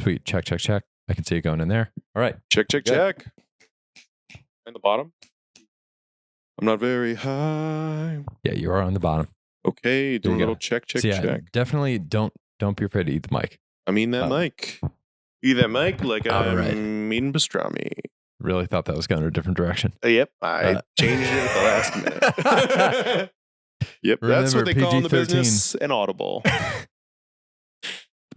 Sweet. Check, check, check. I can see it going in there. All right. Check, check, check. And the bottom? I'm not very high. Yeah, you are on the bottom. Okay, do a little check, check, so yeah, check. Definitely don't be afraid to eat the mic. I mean that mic. Eat that mic like I'm eating pastrami. Really thought that was going in a different direction. Yep, I changed it at the last minute. Yep, remember, that's what they call in the business an audible.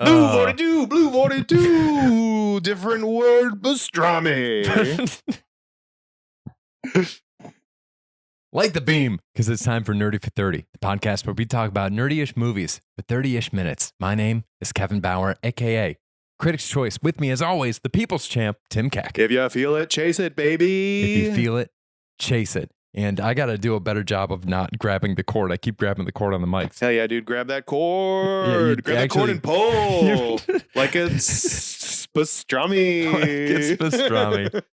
Blue 42, different word, pastrami. Light the beam, because it's time for Nerdy for 30, the podcast where we talk about nerdy-ish movies for 30-ish minutes. My name is Kevin Bauer, a.k.a. Critics' Choice. With me, as always, the people's champ, Tim Keck. If you feel it, chase it, baby. If you feel it, chase it. And I got to do a better job of not grabbing the cord. I keep grabbing the cord on the mics. Hell yeah, dude. Grab that cord. Grab that cord and pull. Like it's pastrami. Like it's pastrami.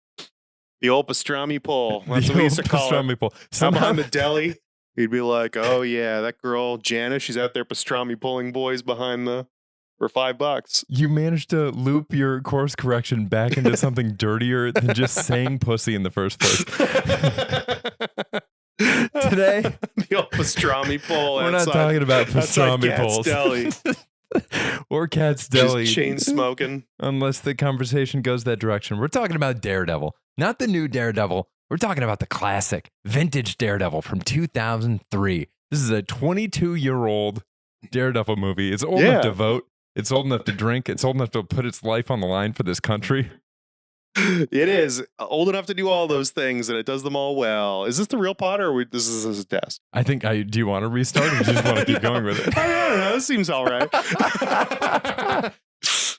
The old pastrami pull. That's what we used to call it. Pull. Somehow in the deli, he'd be like, oh yeah, that girl, Janice, she's out there pastrami pulling boys behind for $5. You managed to loop your course correction back into something dirtier than just saying pussy in the first place. Today, the old pastrami pull. We're not talking about pastrami pulls. Deli. Or Cat's Deli. Just chain smoking. Unless the conversation goes that direction. We're talking about Daredevil. Not the new Daredevil. We're talking about the classic, vintage Daredevil from 2003. This is a 22-year-old Daredevil movie. It's old enough to vote. It's old enough to drink. It's old enough to put its life on the line for this country. It is old enough to do all those things, and it does them all well. Is this the real pod, or this is a test? I think do you want to restart, or do you just want to keep going with it? I don't know. This seems all right.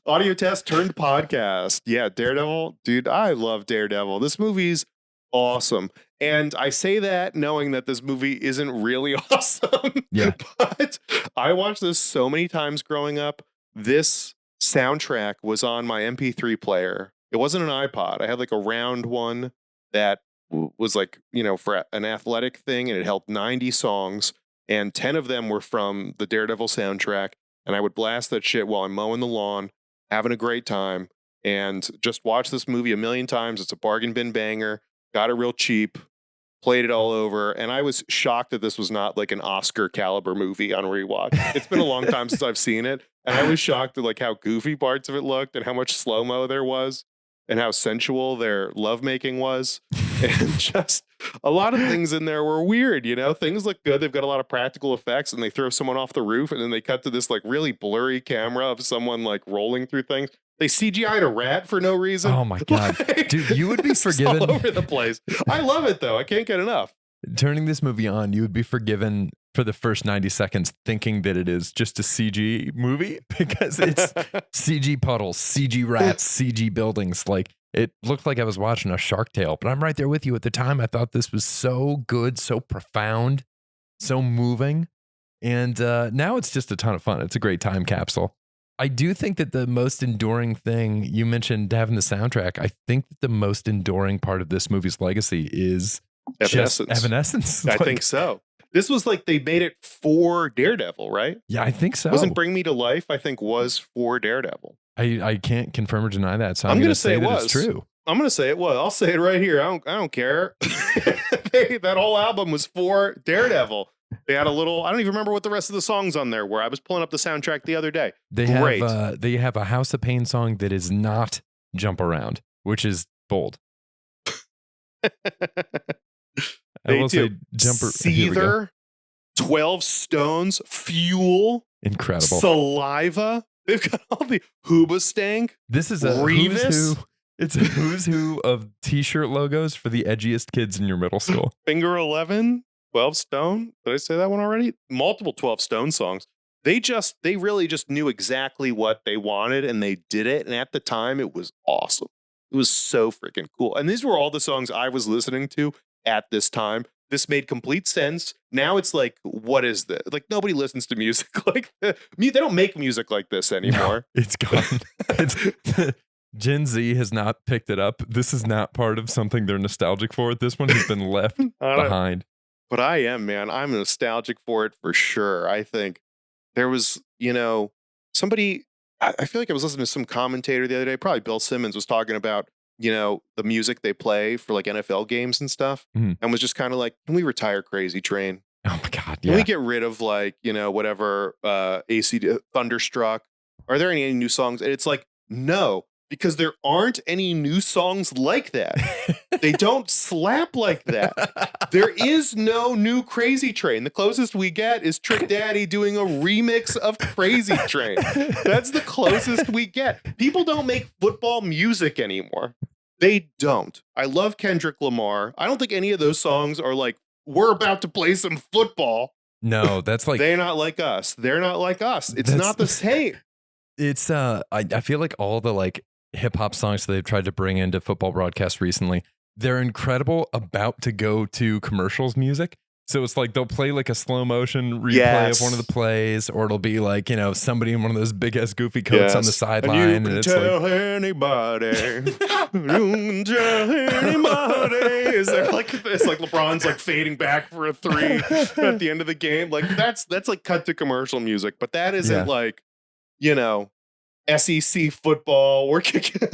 Audio test turned podcast. Yeah, Daredevil. Dude, I love Daredevil. This movie's awesome. And I say that knowing that this movie isn't really awesome. Yeah. But I watched this so many times growing up. This soundtrack was on my MP3 player. It wasn't an iPod. I had like a round one that was like, for an athletic thing, and it held 90 songs, and 10 of them were from the Daredevil soundtrack. And I would blast that shit while I'm mowing the lawn, having a great time, and just watch this movie a million times. It's a bargain bin banger. Got it real cheap. Played it all over, and I was shocked that this was not like an Oscar caliber movie on rewatch. It's been a long time since I've seen it, and I was shocked at like how goofy parts of it looked, and how much slow-mo there was, and how sensual their lovemaking was. And just a lot of things in there were weird, Things look good. They've got a lot of practical effects, and they throw someone off the roof, and then they cut to this like really blurry camera of someone like rolling through things. They CGI'd a rat for no reason. Oh my God. Like, dude, you would be forgiven. All over the place. I love it though. I can't get enough. Turning this movie on, you would be forgiven for the first 90 seconds thinking that it is just a CG movie, because it's CG puddles, CG rats, CG buildings. Like, it looked like I was watching a Shark Tale, but I'm right there with you. At the time, I thought this was so good, so profound, so moving. And now it's just a ton of fun. It's a great time capsule. I do think that the most enduring thing, you mentioned having the soundtrack, I think that the most enduring part of this movie's legacy is Evanescence. I think so. This was like they made it for Daredevil, right? Yeah, I think so. Wasn't Bring Me to Life, I think, was for Daredevil. I can't confirm or deny that, so I'm going to say it that was. It's true. I'm going to say it was. I'll say it right here. I don't care. That whole album was for Daredevil. They had a little, I don't even remember what the rest of the songs on there were. I was pulling up the soundtrack the other day. They have a House of Pain song that is not Jump Around, which is bold. I will say Seether, 12 Stones, Fuel. Incredible. Saliva. They've got all the Hoobastank. This is a who's who. It's a who's who of t-shirt logos for the edgiest kids in your middle school. Finger 11. 12 Stone. Did I say that one already? Multiple 12 Stone songs. They really just knew exactly what they wanted, and they did it. And at the time, it was awesome. It was so freaking cool. And these were all the songs I was listening to at this time. This made complete sense. Now it's like, what is this? Like, nobody listens to music like this. They don't make music like this anymore. No, it's gone. Gen Z has not picked it up. This is not part of something they're nostalgic for. This one has been left behind. But I am, man. I'm nostalgic for it for sure. I think there was, somebody I feel like I was listening to some commentator the other day, probably Bill Simmons, was talking about, the music they play for like NFL games and stuff, Mhm. and was just kind of like, can we retire Crazy Train? Oh my God. Can we Yeah. get rid of like, whatever AC Thunderstruck? Are there any new songs? And it's like, no, because there aren't any new songs like that. They don't slap like that. There is no new Crazy Train. The closest we get is Trick Daddy doing a remix of Crazy Train. That's the closest we get. People don't make football music anymore. They don't. I love Kendrick Lamar. I don't think any of those songs are like, we're about to play some football. No, that's like They're not like us. They're not like us. It's That's- not the same. it's I feel like all the like hip hop songs that they've tried to bring into football broadcasts recently, they're incredible about to go to commercials music. So it's like they'll play like a slow motion replay of one of the plays, or it'll be like, somebody in one of those big ass goofy coats on the sideline. And you can it's tell like, anybody. You can tell anybody. Is there like it's like LeBron's like fading back for a three at the end of the game? Like that's like cut to commercial music, but that isn't like, SEC football. We're kicking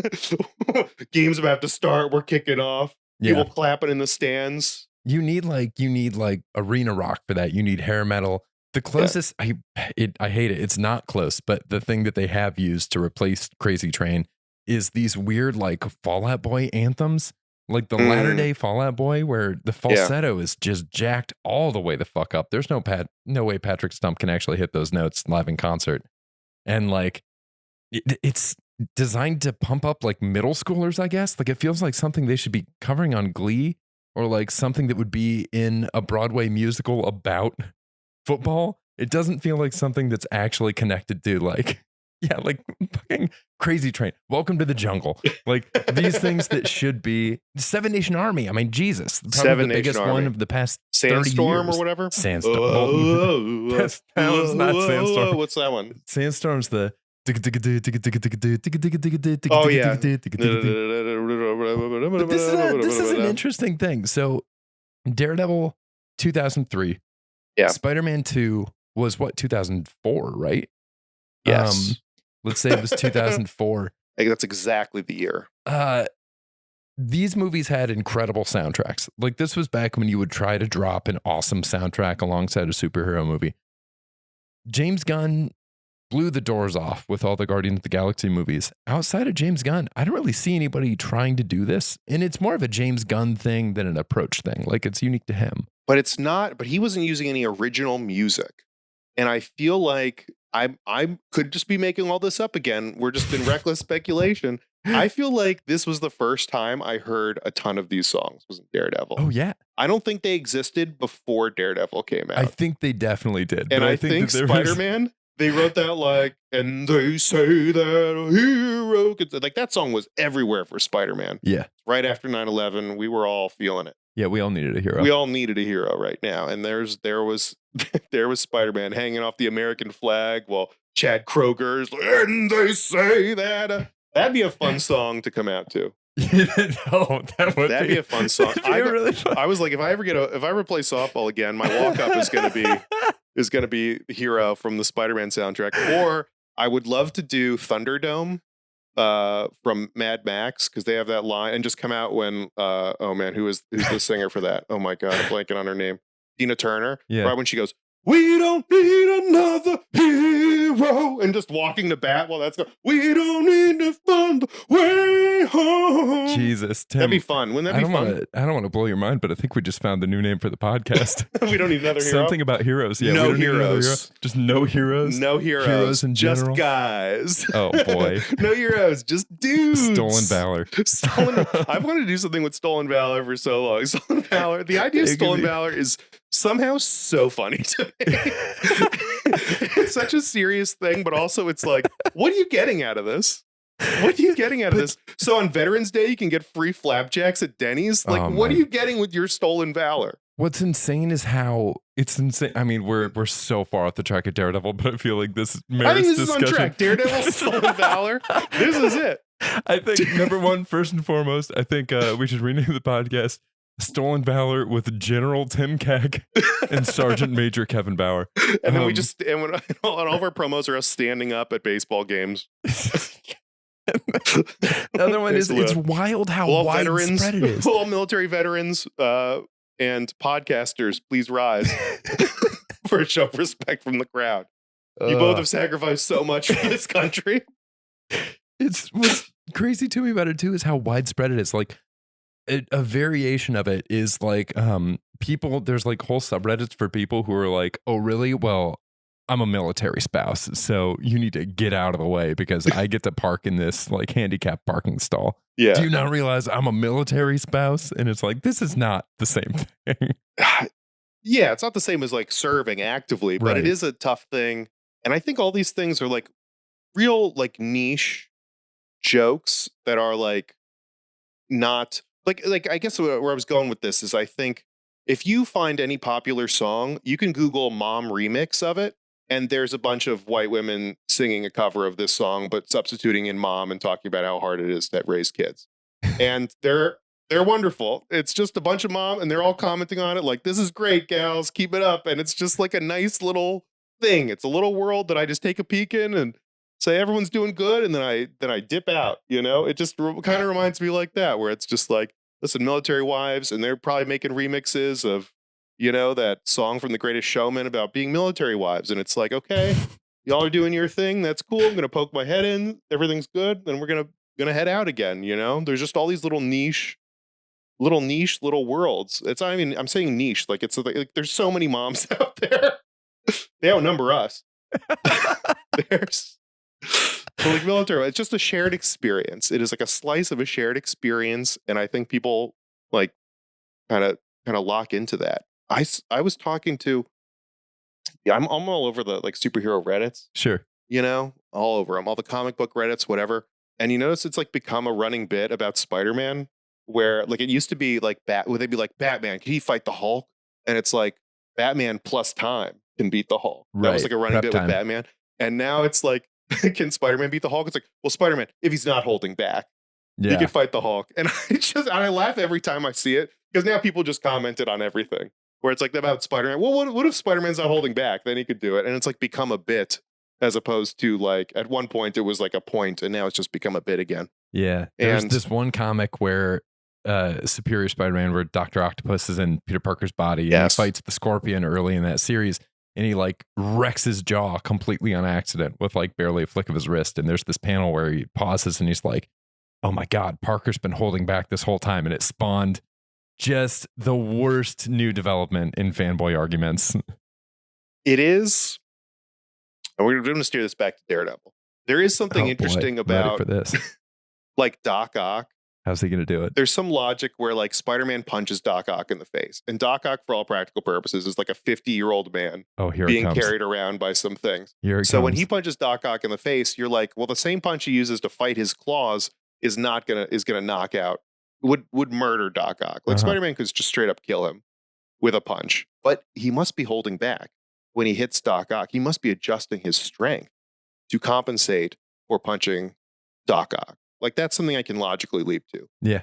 game's about to start. We're kicking off. People clapping in the stands. You need like arena rock for that. You need hair metal. The closest I hate it. It's not close, but the thing that they have used to replace Crazy Train is these weird like Fall Out Boy anthems, like the latter day Fall Out Boy, where the falsetto is just jacked all the way the fuck up. There's no way Patrick Stump can actually hit those notes live in concert, and like it's designed to pump up like middle schoolers. I guess like it feels like something they should be covering on Glee. Or like something that would be in a Broadway musical about football. It doesn't feel like something that's actually connected to like fucking Crazy Train. Welcome to the jungle. Like these things that should be Seven Nation Army. I mean, Jesus, probably the biggest one of the past 30 Sandstorm years. or whatever. Sandstorm. that one's not Sandstorm. What's that one? Sandstorm's the. Oh yeah. But this is an interesting thing. So Daredevil 2003. Yeah. Spider-Man 2 was what, 2004, right? Yes. Let's say it was 2004. I think that's exactly the year. These movies had incredible soundtracks. Like this was back when you would try to drop an awesome soundtrack alongside a superhero movie. James Gunn blew the doors off with all the Guardians of the Galaxy movies. Outside of James Gunn, I don't really see anybody trying to do this. And it's more of a James Gunn thing than an approach thing. Like it's unique to him. But it's not, but he wasn't using any original music. And I feel like I could just be making all this up again. We're just in reckless speculation. I feel like this was the first time I heard a ton of these songs was in Daredevil. Oh, yeah. I don't think they existed before Daredevil came out. I think they definitely did. And I think Spider-Man, they wrote that like, and they say that a hero could, like that song was everywhere for Spider-Man. Yeah. Right after 9/11, we were all feeling it. Yeah, we all needed a hero. We all needed a hero right now. And there was Spider-Man hanging off the American flag while Chad Kroger's like, and they say that. That'd be a fun song to come out to. No, that'd be a fun song. Really fun. I was like, if I ever play softball again, my walk-up is gonna be the hero from the Spider-Man soundtrack. Or I would love to do Thunderdome from Mad Max, because they have that line, and just come out when who's the singer for that? Oh my god, I'm blanking on her name. Tina Turner. Yeah. Right when she goes, we don't need another hero, and just walking the bat while that's going, we don't need to find the way home. Jesus, Tim. That'd be fun. Wouldn't that be fun? I don't want to blow your mind, but I think we just found the new name for the podcast. We don't need another hero. Something about heroes. Yeah, no we don't need another heroes. hero. Just no heroes. No heroes. Heroes in just general. guys. Oh boy. No heroes. Just dudes. Stolen valor. I've wanted to do something with stolen valor for so long. Stolen valor. The idea of stolen valor is somehow so funny to me. It's such a serious thing, but also it's like, what are you getting out of this? What are you getting out of this? So on Veterans Day, you can get free flapjacks at Denny's. Like, what are you getting with your stolen valor? What's insane is how it's insane. I mean, we're so far off the track of Daredevil, but I feel like this merits I think this discussion. is on track. Daredevil, stolen valor. This is it. I think number one, first and foremost, I think we should rename the podcast Stolen Valor with General Tim Keck and Sergeant Major Kevin Bauer. And then when all of our promos are us standing up at baseball games. The other one is it's wild how widespread it is. All military veterans and podcasters, please rise for a show of respect from the crowd. You both have sacrificed so much for this country. What's crazy to me about it too is how widespread it is. Like a variation of it is like people. There's like whole subreddits for people who are like, "Oh, really? Well, I'm a military spouse, so you need to get out of the way because I get to park in this like handicapped parking stall." Yeah. Do you not realize I'm a military spouse? And it's like, this is not the same thing. Yeah, it's not the same as like serving actively, but it is a tough thing. And I think all these things are like real like niche jokes that are like not like I guess where I was going with this is I think if you find any popular song, you can Google mom remix of it. And there's a bunch of white women singing a cover of this song, but substituting in mom and talking about how hard it is to raise kids. And they're wonderful. It's just a bunch of mom and they're all commenting on it like, this is great, gals, keep it up. And it's just like a nice little thing. It's a little world that I just take a peek in and say everyone's doing good. And then I dip out, you know, it just kind of reminds me like that, where it's just like, listen, military wives, and they're probably making remixes of, you know, that song from The Greatest Showman about being military wives. And it's like, okay, y'all are doing your thing. That's cool. I'm going to poke my head in. Everything's good. Then we're going to head out again. You know, there's just all these little niche worlds. It's, I mean, I'm saying niche, like it's like there's so many moms out there. They outnumber us. There's so like military, it's just a shared experience. It is like a slice of a shared experience. And I think people like kind of lock into that. I was talking to, I'm all over the like superhero Reddits. Sure. You know, all over them, all the comic book Reddits, whatever. And you notice it's like become a running bit about Spider-Man, where like it used to be like would they be like, Batman, can he fight the Hulk? And it's like Batman plus time can beat the Hulk. Right. That was like a running bit with Batman. And now it's like, can Spider-Man beat the Hulk? It's like, well, Spider-Man, if he's not holding back, he can fight the Hulk. And I laugh every time I see it because now people just commented on everything. Where it's like about Spider-Man. Well, what if Spider-Man's not holding back? Then he could do it. And it's like become a bit as opposed to like at one point it was like a point and now it's just become a bit again. Yeah. There's this one comic where Superior Spider-Man where Dr. Octopus is in Peter Parker's body and he fights the Scorpion early in that series and he like wrecks his jaw completely on accident with like barely a flick of his wrist. And there's this panel where he pauses and he's like, oh my God, Parker's been holding back this whole time. And it spawned just the worst new development in fanboy arguments. It is. And we're going to steer this back to Daredevil. There is something interesting about for this. Like Doc Ock. How's he going to do it? There's some logic where like Spider-Man punches Doc Ock in the face. And Doc Ock, for all practical purposes, is like a 50-year-old man being carried around by some things. When he punches Doc Ock in the face, you're like, well, the same punch he uses to fight his claws is gonna knock out, would murder Doc Ock. Like Spider-Man could just straight up kill him with a punch. But he must be holding back when he hits Doc Ock. He must be adjusting his strength to compensate for punching Doc Ock. Like that's something I can logically leap to. Yeah.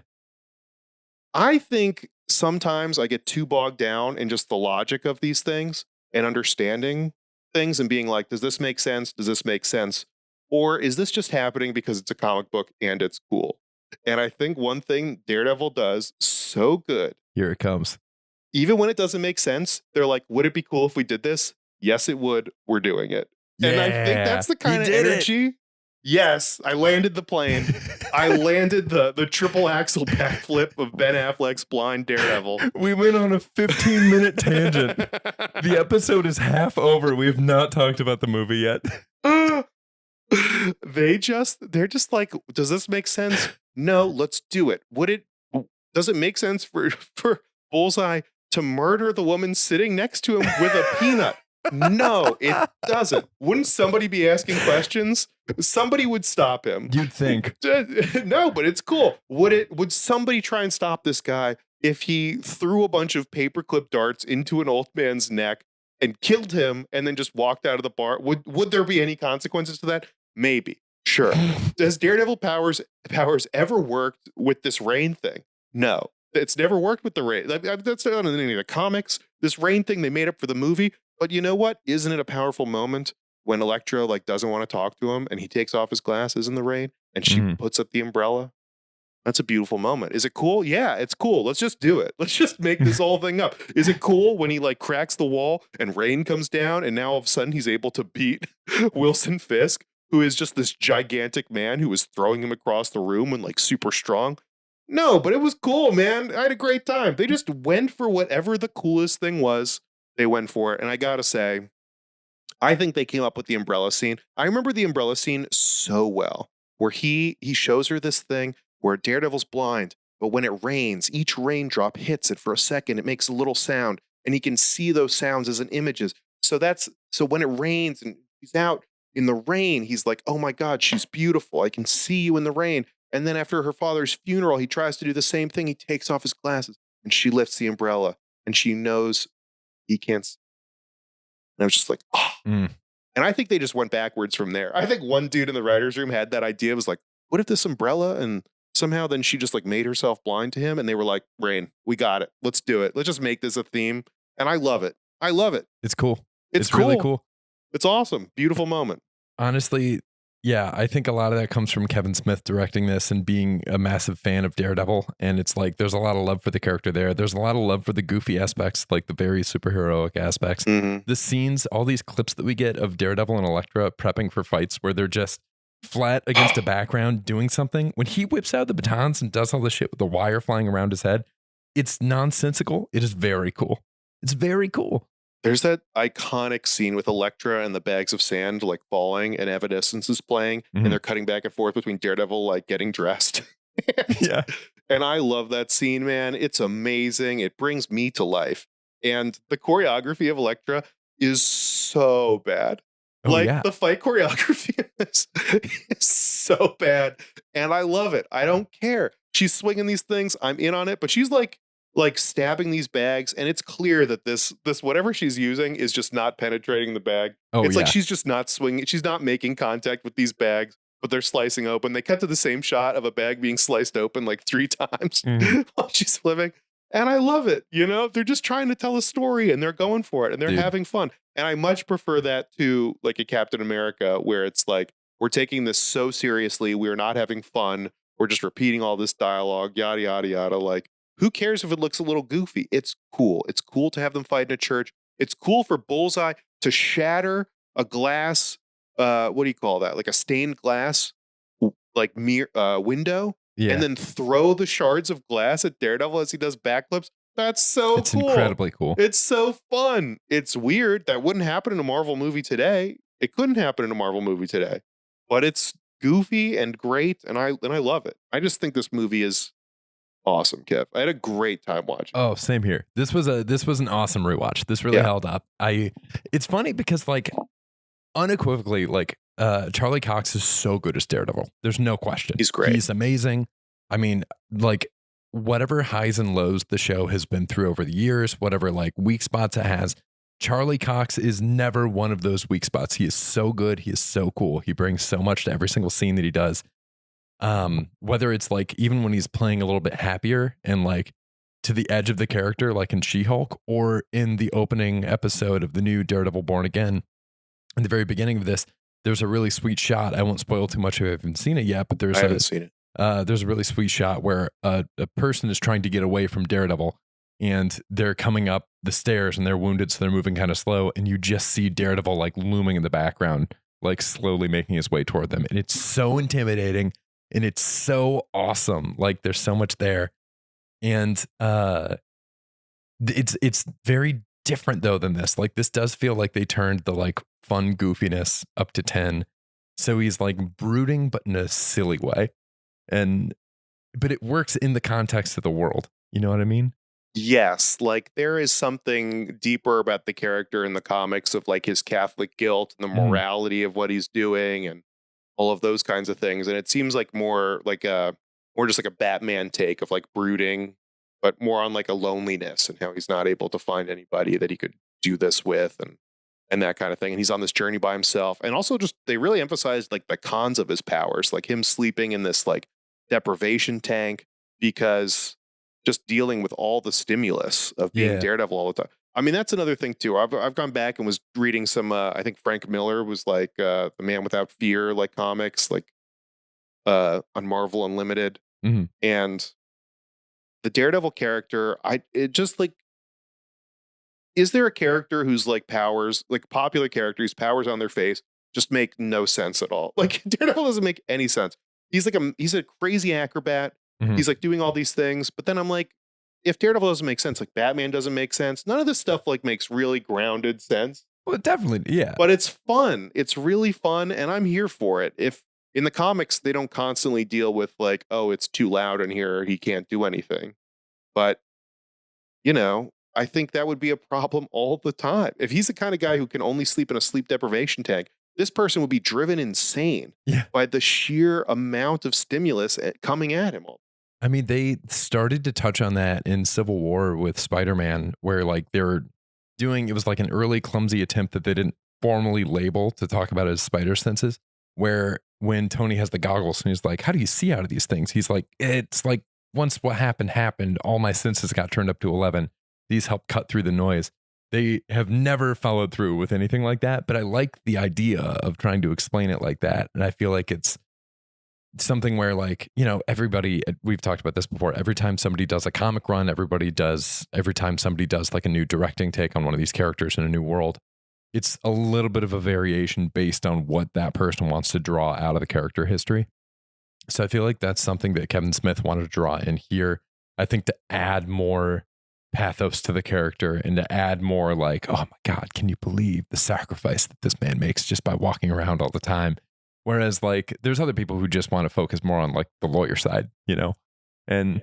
I think sometimes I get too bogged down in just the logic of these things and understanding things and being like, does this make sense? Does this make sense? Or is this just happening because it's a comic book and it's cool? And I think one thing Daredevil does so good. Here it comes. Even when it doesn't make sense, they're like, would it be cool if we did this? Yes, it would. We're doing it. Yeah, and I think that's the kind of energy. Yes, I landed the plane. I landed the triple axle backflip of Ben Affleck's blind Daredevil. We went on a 15-minute tangent. The episode is half over. We have not talked about the movie yet. They're just like, does this make sense? No, let's do it. Does it make sense for Bullseye to murder the woman sitting next to him with a peanut? No, it doesn't. Wouldn't somebody be asking questions? Somebody would stop him. You'd think. No, but it's cool. Would somebody try and stop this guy if he threw a bunch of paperclip darts into an old man's neck and killed him and then just walked out of the bar? Would there be any consequences to that? Maybe. Sure. Has Daredevil powers ever worked with this rain thing? No. It's never worked with the rain. That's not in any of the comics. This rain thing they made up for the movie. But you know what? Isn't it a powerful moment when Elektra like doesn't want to talk to him and he takes off his glasses in the rain and she Mhm. puts up the umbrella? That's a beautiful moment. Is it cool? Yeah, it's cool. Let's just do it. Let's just make this whole thing up. Is it cool when he like cracks the wall and rain comes down and now all of a sudden he's able to beat Wilson Fisk, who is just this gigantic man who was throwing him across the room and like super strong? No, but it was cool, man. I had a great time. They just went for whatever the coolest thing was. They went for it. And I gotta say, I think they came up with the umbrella scene. I remember the umbrella scene so well, where he shows her this thing where Daredevil's blind, but when it rains, each raindrop hits it for a second. It makes a little sound, and he can see those sounds as in images. So when it rains and he's out in the rain, he's like, "Oh my God, she's beautiful. I can see you in the rain." And then after her father's funeral, he tries to do the same thing. He takes off his glasses, and she lifts the umbrella, and she knows he can't. And I was just like, oh. Mm. And I think they just went backwards from there. I think one dude in the writer's room had that idea, was like, what if this umbrella, and somehow then she just like made herself blind to him, and they were like, Rain, we got it. Let's do it. Let's just make this a theme. And I love it. I love it. It's cool. It's really cool. cool. It's awesome. Beautiful moment. Honestly, yeah, I think a lot of that comes from Kevin Smith directing this and being a massive fan of Daredevil. And it's like there's a lot of love for the character there. There's a lot of love for the goofy aspects, like the very superheroic aspects. Mhm. The scenes, all these clips that we get of Daredevil and Elektra prepping for fights where they're just flat against a background doing something. When he whips out the batons and does all this shit with the wire flying around his head, it's nonsensical. It is very cool. It's very cool. There's that iconic scene with Elektra and the bags of sand like falling, and Evanescence is playing, Mhm. and they're cutting back and forth between Daredevil like getting dressed. Yeah. And I love that scene, man. It's amazing. It brings me to life. And the choreography of Elektra is so bad. Oh, Like yeah. the fight choreography in this is so bad. And I love it. I don't care. She's swinging these things. I'm in on it. But she's like stabbing these bags, and it's clear that this whatever she's using is just not penetrating the bag. Oh, It's like yeah. she's just not swinging. She's not making contact with these bags, but they're slicing open. They cut to the same shot of a bag being sliced open like 3 times Mhm. while she's flipping. And I love it. You know, they're just trying to tell a story and they're going for it and they're Dude. having fun. And I much prefer that to like a Captain America where it's like, we're taking this so seriously. We're not having fun. We're just repeating all this dialogue, yada, yada, yada. Like, who cares if it looks a little goofy? It's cool. It's cool to have them fight in a church. It's cool for Bullseye to shatter a glass. What do you call that? Like a stained glass, like window, Yeah. and then throw the shards of glass at Daredevil as he does backflips. That's so It's cool. incredibly cool. It's so fun. It's weird. That wouldn't happen in a Marvel movie today. It couldn't happen in a Marvel movie today. But it's goofy and great, and I love it. I just think this movie is awesome, Kev. I had a great time watching. Oh, same here. This was an awesome rewatch. This really Yeah. held up. It's funny because like unequivocally, like Charlie Cox is so good as Daredevil. There's no question. He's great. He's amazing. I mean, like whatever highs and lows the show has been through over the years, whatever like weak spots it has, Charlie Cox is never one of those weak spots. He is so good. He is so cool. He brings so much to every single scene that he does. Whether it's like even when he's playing a little bit happier and like to the edge of the character, like in She-Hulk, or in the opening episode of the new Daredevil Born Again, in the very beginning of this, there's a really sweet shot. I won't spoil too much if you haven't seen it yet, but I haven't seen it. there's a really sweet shot where a person is trying to get away from Daredevil, and they're coming up the stairs and they're wounded, so they're moving kind of slow, and you just see Daredevil like looming in the background, like slowly making his way toward them, and it's so intimidating and it's so awesome. Like there's so much there, and it's very different though than this. Like this does feel like they turned the like fun goofiness up to 10. So he's like brooding, but in a silly way. But it works in the context of the world. You know what I mean? Yes, like there is something deeper about the character in the comics of like his Catholic guilt and the Mhm. morality of what he's doing and all of those kinds of things. And it seems like more just like a Batman take of like brooding, but more on like a loneliness and how he's not able to find anybody that he could do this with and that kind of thing. And he's on this journey by himself. And also just they really emphasized like the cons of his powers, like him sleeping in this like deprivation tank because just dealing with all the stimulus of being Yeah. Daredevil all the time. I mean, that's another thing too. I've gone back and was reading some. I think Frank Miller was like the Man Without Fear, like comics, like on Marvel Unlimited, Hmm. and the Daredevil character. It just like, is there a character whose like powers, like popular character whose powers on their face just make no sense at all? Like Daredevil doesn't make any sense. He's a crazy acrobat. Hmm. He's like doing all these things, but then I'm like, if Daredevil doesn't make sense, like Batman doesn't make sense. None of this stuff like makes really grounded sense. Well, definitely. Yeah. But it's fun. It's really fun, and I'm here for it. If in the comics they don't constantly deal with like, oh, it's too loud in here, he can't do anything. But I think that would be a problem all the time. If he's the kind of guy who can only sleep in a sleep deprivation tank, this person would be driven insane Yeah. by the sheer amount of stimulus coming at him. I mean, they started to touch on that in Civil War with Spider-Man, where like they were doing it was like an early clumsy attempt that they didn't formally label to talk about his spider senses. Where when Tony has the goggles and he's like, "How do you see out of these things?" He's like, "It's like once what happened, all my senses got turned up to 11. These help cut through the noise." They have never followed through with anything like that, but I like the idea of trying to explain it like that, and I feel like it's something where like everybody we've talked about this before, every time somebody does a comic run, every time somebody does like a new directing take on one of these characters in a new world, it's a little bit of a variation based on what that person wants to draw out of the character history. So I feel like that's something that Kevin Smith wanted to draw in here. I think to add more pathos to the character and to add more like, oh my God, can you believe the sacrifice that this man makes just by walking around all the time? Whereas like there's other people who just want to focus more on like the lawyer side, And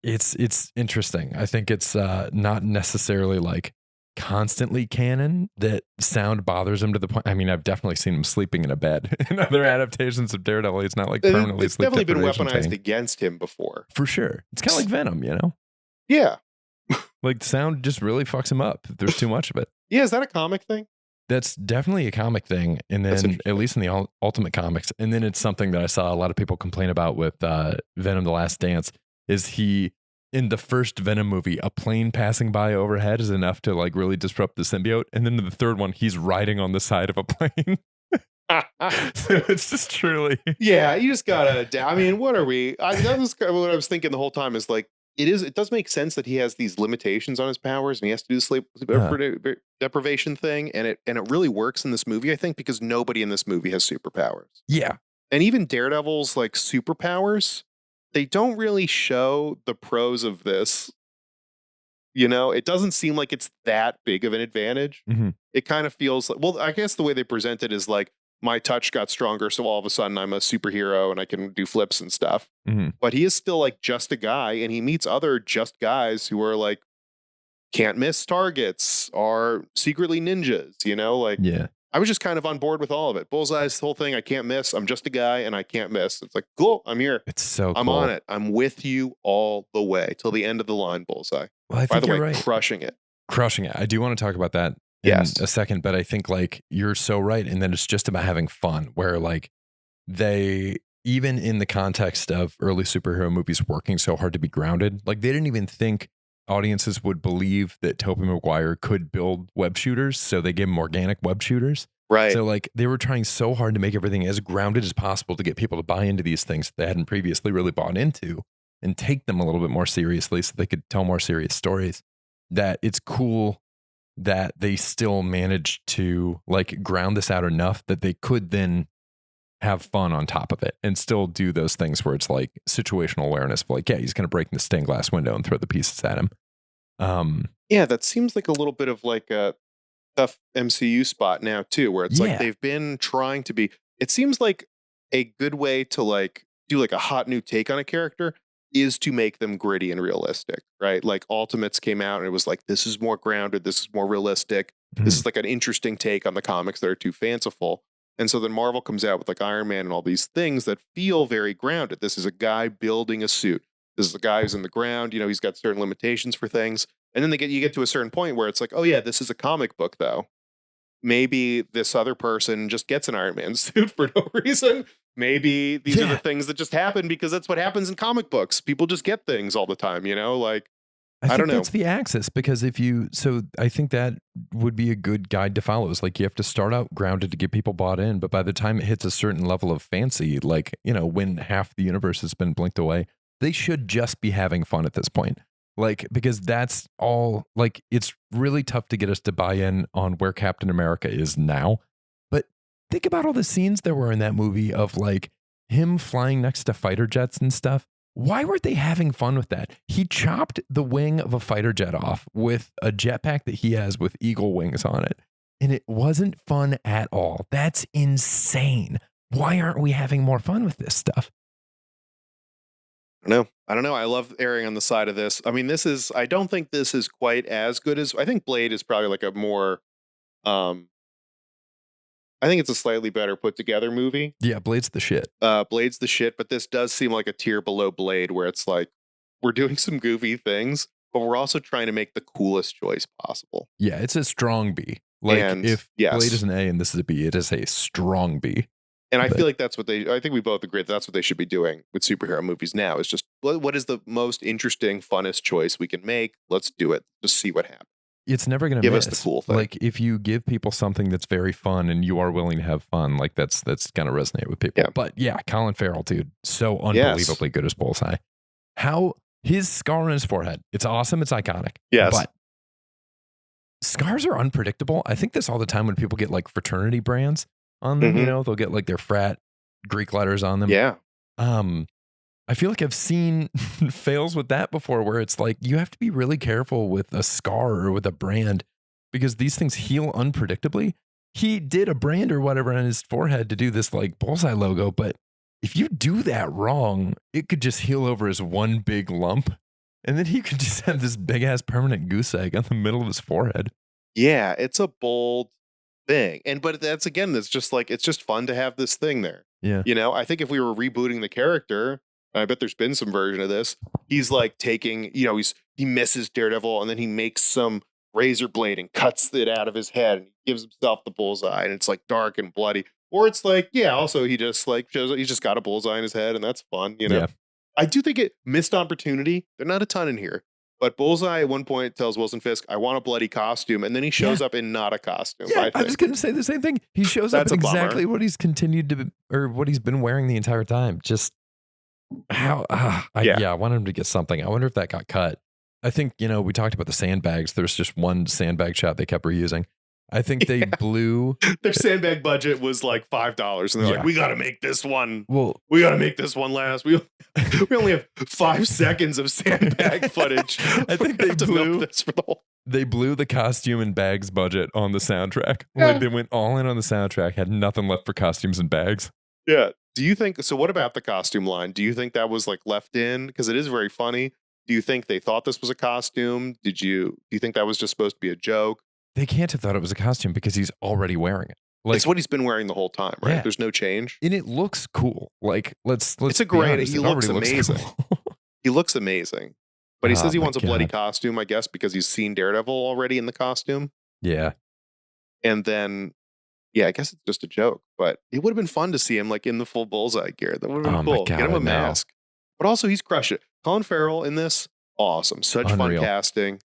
it's interesting. I think it's not necessarily like constantly canon that sound bothers him to the point. I mean, I've definitely seen him sleeping in a bed in other adaptations of Daredevil. It's not like permanently It's sleep definitely been deprivation weaponized tank. against him before. For sure. It's kind of like Venom, Yeah. Like sound just really fucks him up if there's too much of it. Yeah, is that a comic thing? That's definitely a comic thing. And then at least in the Ultimate Comics. And then it's something that I saw a lot of people complain about with Venom The Last Dance is in the first Venom movie, a plane passing by overhead is enough to like really disrupt the symbiote. And then in the third one, he's riding on the side of a plane. So it's just truly. Yeah, you just gotta. I mean, what are we? That was kind of what I was thinking the whole time. Is like it does make sense that he has these limitations on his powers and he has to do the sleep deprivation thing, and it really works in this movie. I think because nobody in this movie has superpowers. Yeah, and even Daredevil's like superpowers, they don't really show the pros of this. It doesn't seem like it's that big of an advantage. mm-hmm. It kind of feels like, well, I guess the way they present it is like, my touch got stronger, so all of a sudden I'm a superhero and I can do flips and stuff. Mm-hmm. But he is still like just a guy, and he meets other just guys who are like can't miss targets, are secretly ninjas, like Yeah. I was just kind of on board with all of it. Bullseye's whole thing, I can't miss. I'm just a guy and I can't miss. It's like, cool, I'm here. It's so I'm cool. on it. I'm with you all the way till the end of the line, Bullseye. Well, I think By the you're way, right. crushing it. Crushing it. I do want to talk about that in a second, but I think like you're so right. And then it's just about having fun where like they, even in the context of early superhero movies working so hard to be grounded, like they didn't even think audiences would believe that Tobey Maguire could build web shooters. So they gave him organic web shooters. Right. So like they were trying so hard to make everything as grounded as possible to get people to buy into these things that they hadn't previously really bought into and take them a little bit more seriously so they could tell more serious stories. That it's cool that they still managed to like ground this out enough that they could then have fun on top of it and still do those things where it's like situational awareness of like, yeah, he's going to break in the stained glass window and throw the pieces at him. Yeah, that seems like a little bit of like a tough MCU spot now too, where it's like they've been trying to be, it seems like a good way to like do like a hot new take on a character is to make them gritty and realistic, right? Like Ultimates came out and it was like, this is more grounded, this is more realistic, this is like an interesting take on the comics that are too fanciful. And so then Marvel comes out with like Iron Man and all these things that feel very grounded. This is a guy building a suit. This is a guy who's in the ground, he's got certain limitations for things. And then you get to a certain point where it's like, oh yeah, this is a comic book though. maybe this other person just gets an Iron Man suit for no reason. Maybe these are the things that just happen because that's what happens in comic books. People just get things all the time, like I I don't think know. that's the axis because so I think that would be a good guide to follow. Is like you have to start out grounded to get people bought in, but by the time it hits a certain level of fancy, like, when half the universe has been blinked away, they should just be having fun at this point. Like, because that's all, like, it's really tough to get us to buy in on where Captain America is now. But think about all the scenes there were in that movie of like him flying next to fighter jets and stuff. Why weren't they having fun with that? He chopped the wing of a fighter jet off with a jetpack that he has with eagle wings on it. And it wasn't fun at all. That's insane. Why aren't we having more fun with this stuff? I don't know. I love erring on the side of this. I mean, I don't think this is quite as good as, I think Blade is probably like a more, um, I think it's a slightly better put together movie. Yeah, Blade's the shit. Blade's the shit, but this does seem like a tier below Blade where it's like, we're doing some goofy things, but we're also trying to make the coolest choice possible. Yeah, it's a strong B. Like, And if yes. Blade is an A and this is a B, it is a strong B. And I feel like that's what I think we both agree that's what they should be doing with superhero movies now is just what is the most interesting, funnest choice we can make? Let's do it. Just see what happens. It's never going to Give miss. us the cool thing. Like, if you give people something that's very fun and you are willing to have fun, like that's going to resonate with people. Yeah. But yeah, Colin Farrell, dude, so unbelievably good as Bullseye. How his scar on his forehead, it's awesome. It's iconic. Yes. But scars are unpredictable. I think this all the time when people get like fraternity brands on them, they'll get like their frat Greek letters on them. Yeah. I feel like I've seen fails with that before where it's like you have to be really careful with a scar or with a brand because these things heal unpredictably. He did a brand or whatever on his forehead to do this like Bullseye logo, but if you do that wrong, it could just heal over as one big lump. And then he could just have this big ass permanent goose egg on the middle of his forehead. Yeah, it's a bold thing. But that's just like, it's just fun to have this thing there. Yeah. I think if we were rebooting the character, I bet there's been some version of this. He's like taking, he misses Daredevil and then he makes some razor blade and cuts it out of his head and he gives himself the bullseye and it's like dark and bloody. Or it's like, yeah, also he just like shows he's just got a bullseye in his head and that's fun, Yeah. I do think it missed opportunity. There's not a ton in here. But Bullseye at one point tells Wilson Fisk, I want a bloody costume. And then he shows up in not a costume. Yeah, I was going to say the same thing. He shows up in exactly what he's continued to, or what he's been wearing the entire time. Just how, I want him to get something. I wonder if that got cut. I think, we talked about the sandbags. There's just one sandbag shot they kept reusing. I think they blew. Their sandbag budget was like $5. And they're like, we got to make this one. Well, we got to make this one last. We only have 5 seconds of sandbag footage. I think they blew the costume and bags budget on the soundtrack. Yeah. Like they went all in on the soundtrack, had nothing left for costumes and bags. Yeah. Do you think, so what about the costume line? Do you think that was like left in? Because it is very funny. Do you think they thought this was a costume? Do you think that was just supposed to be a joke? They can't have thought it was a costume because he's already wearing it. Like, it's what he's been wearing the whole time, right? Yeah. There's no change. And it looks cool. Like, let's it's a great, honest, he looks amazing. Cool. He looks amazing. But he says he wants a bloody costume, I guess, because he's seen Daredevil already in the costume. Yeah. And then, yeah, I guess it's just a joke. But it would have been fun to see him like in the full Bullseye gear. That would have been cool. Get him a mask. But also, he's crushed it. Colin Farrell in this, awesome. Such fun casting.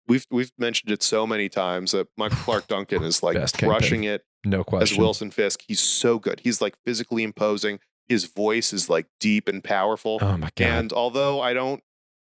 We've mentioned it so many times that Michael Clark Duncan is like crushing it. No question. As Wilson Fisk, he's so good. He's like physically imposing. His voice is like deep and powerful. Oh my God. And although I don't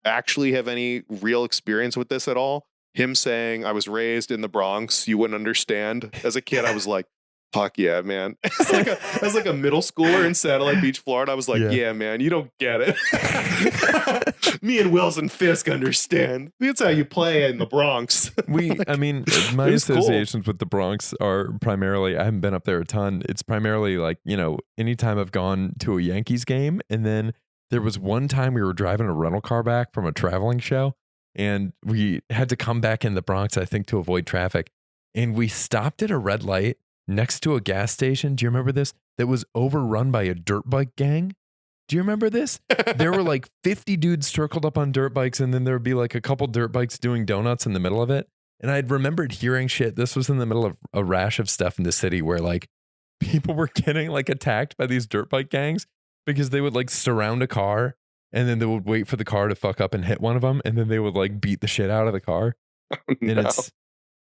actually have any real experience with this at all, him saying I was raised in the Bronx, you wouldn't understand. As a kid, I was like, fuck yeah, man. As like a middle schooler in Satellite Beach, Florida, I was like, yeah man, you don't get it. Me and Wilson Fisk understand. That's how you play in the Bronx. My associations with the Bronx are primarily, I haven't been up there a ton. It's primarily like, anytime I've gone to a Yankees game. And then there was one time we were driving a rental car back from a traveling show and we had to come back in the Bronx, I think, to avoid traffic. And we stopped at a red light next to a gas station. Do you remember this? That was overrun by a dirt bike gang. Do you remember this? There were like 50 dudes circled up on dirt bikes, and then there would be like a couple dirt bikes doing donuts in the middle of it. And I'd remembered hearing shit. This was in the middle of a rash of stuff in the city where like people were getting like attacked by these dirt bike gangs because they would like surround a car and then they would wait for the car to fuck up and hit one of them and then they would like beat the shit out of the car. And No.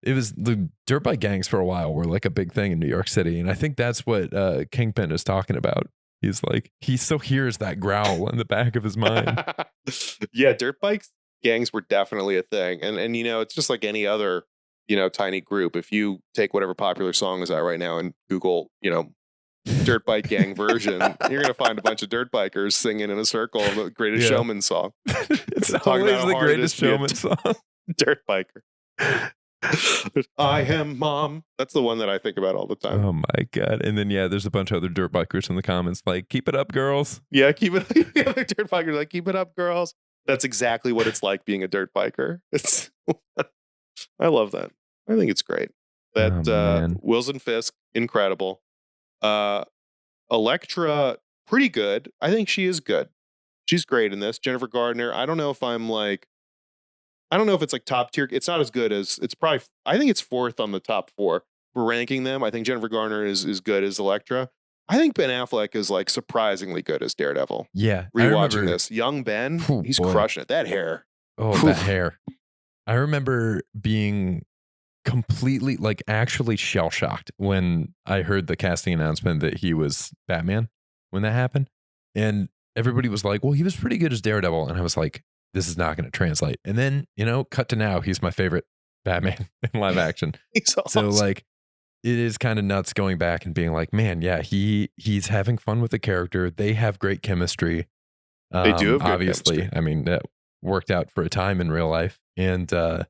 it was the dirt bike gangs for a while were like a big thing in New York City. And I think that's what Kingpin is talking about. He's like, he still hears that growl in the back of his mind. Yeah, dirt bikes gangs were definitely a thing. And you know, it's just like any other, you know, tiny group. If you take whatever popular song is out right now and Google, you know, dirt bike gang version, you're gonna find a bunch of dirt bikers singing in a circle the Greatest Showman song. It's Talking always about how the hard it Greatest is to be a Showman song. dirt biker. I am mom. That's the one that I think about all the time. Oh my God. And then, yeah, there's a bunch of other dirt bikers in the comments like, keep it up, girls. Yeah, keep it. The other dirt bikers like, keep it up, girls. That's exactly what it's like being a dirt biker. It's. I love that. I think it's great. That Wilson Fisk, incredible. Elektra, pretty good. I think she is good. She's great in this. Jennifer Gardner. I don't know if it's like top tier. It's not as good as it's probably. I think it's fourth on the top four. We're ranking them. I think Jennifer Garner is good as Elektra. I think Ben Affleck is like surprisingly good as Daredevil. Yeah. Rewatching this, young Ben, he's crushing it. That hair. Oh, that hair. I remember being completely like actually shell shocked when I heard the casting announcement that he was Batman when that happened. And everybody was like, well, he was pretty good as Daredevil. And I was like, this is not going to translate. And then, you know, cut to now, he's my favorite Batman in live action. He's awesome. So like, it is kind of nuts going back and being like, man, yeah, he's having fun with the character. They have great chemistry. They do have good obviously. chemistry. I mean, that worked out for a time in real life. And I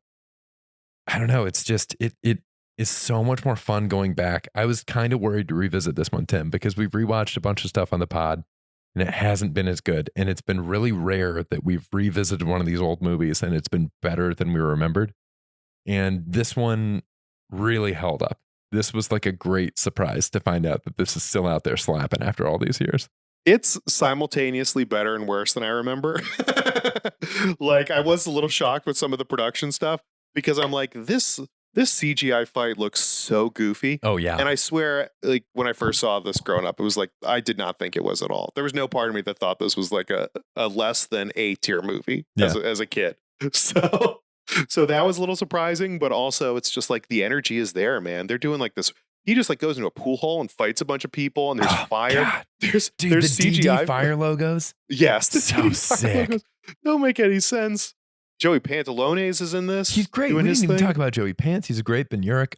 don't know. It's just, it is so much more fun going back. I was kind of worried to revisit this one, Tim, because we've rewatched a bunch of stuff on the pod and it hasn't been as good. And it's been really rare that we've revisited one of these old movies and it's been better than we remembered. And this one really held up. This was like a great surprise to find out that this is still out there slapping after all these years. It's simultaneously better and worse than I remember. Like, I was a little shocked with some of the production stuff because I'm like, this CGI fight looks so goofy. Oh, yeah. And I swear, like, when I first saw this growing up, it was like, I did not think it was at all. There was no part of me that thought this was like a less than A tier movie as a kid. So that was a little surprising, but also it's just like the energy is there, man. They're doing like this. He just like goes into a pool hole and fights a bunch of people, and there's fire. God. There's the CGI DD fire logos. Yes, the So DD sick. logos don't make any sense. Joey Pantalones is in this. He's great. We didn't even talk about Joey Pants. He's a great. Ben Urich.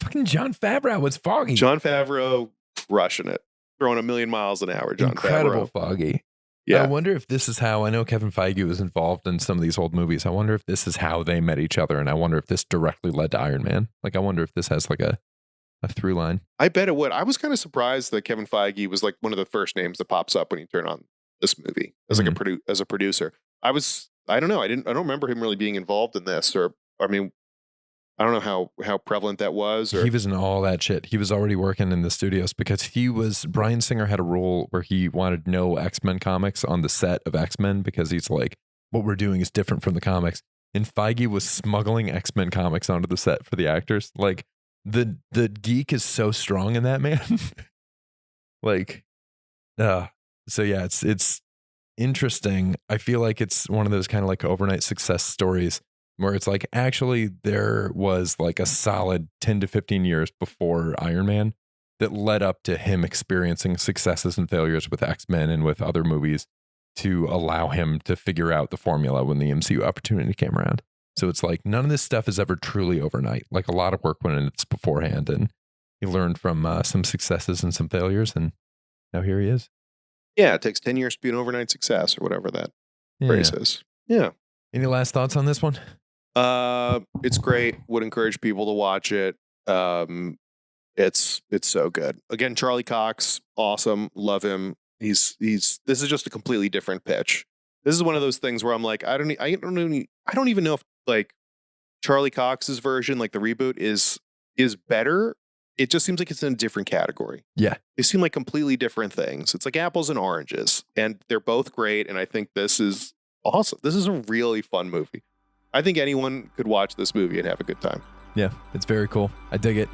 Fucking Jon Favreau was Foggy. Jon Favreau crushing it, throwing a million miles an hour. Incredible Foggy. Yeah. I wonder if this is how, I know Kevin Feige was involved in some of these old movies. I wonder if this is how they met each other. And I wonder if this directly led to Iron Man. Like, I wonder if this has like a through line. I bet it would. I was kind of surprised that Kevin Feige was like one of the first names that pops up when you turn on this movie as like as a producer. I don't know. I don't remember him really being involved in this, or, I mean, I don't know how prevalent that was. Or... He was in all that shit. He was already working in the studios because Bryan Singer had a rule where he wanted no X-Men comics on the set of X-Men because he's like, what we're doing is different from the comics. And Feige was smuggling X-Men comics onto the set for the actors. Like, the geek is so strong in that, man. Like, so yeah, it's interesting. I feel like it's one of those kind of like overnight success stories where it's like, actually, there was like a solid 10 to 15 years before Iron Man that led up to him experiencing successes and failures with X-Men and with other movies to allow him to figure out the formula when the MCU opportunity came around. So it's like, none of this stuff is ever truly overnight. Like, a lot of work went in it beforehand, and he learned from some successes and some failures, and now here he is. Yeah, it takes 10 years to be an overnight success, or whatever that phrase is. Yeah. Any last thoughts on this one? It's great. Would encourage people to watch it. It's so good. Again, Charlie Cox, awesome. Love him. This is just a completely different pitch. This is one of those things where I'm like, I don't even know if like Charlie Cox's version, like the reboot, is better. It just seems like it's in a different category. Yeah. They seem like completely different things. It's like apples and oranges, and they're both great. And I think this is awesome. This is a really fun movie. I think anyone could watch this movie and have a good time. Yeah, it's very cool. I dig it.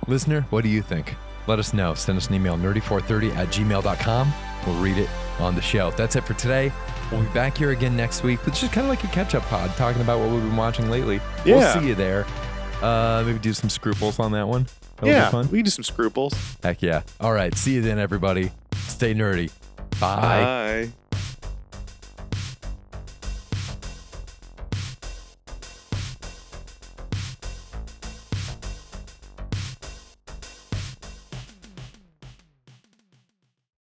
Listener, what do you think? Let us know. Send us an email, nerdy430@gmail.com. We'll read it on the show. That's it for today. We'll be back here again next week. It's just kind of like a catch-up pod, talking about what we've been watching lately. Yeah. We'll see you there. Maybe do some scruples on that one. That'll be fun. We can do some scruples. Heck yeah. All right. See you then, everybody. Stay nerdy. Bye. Bye.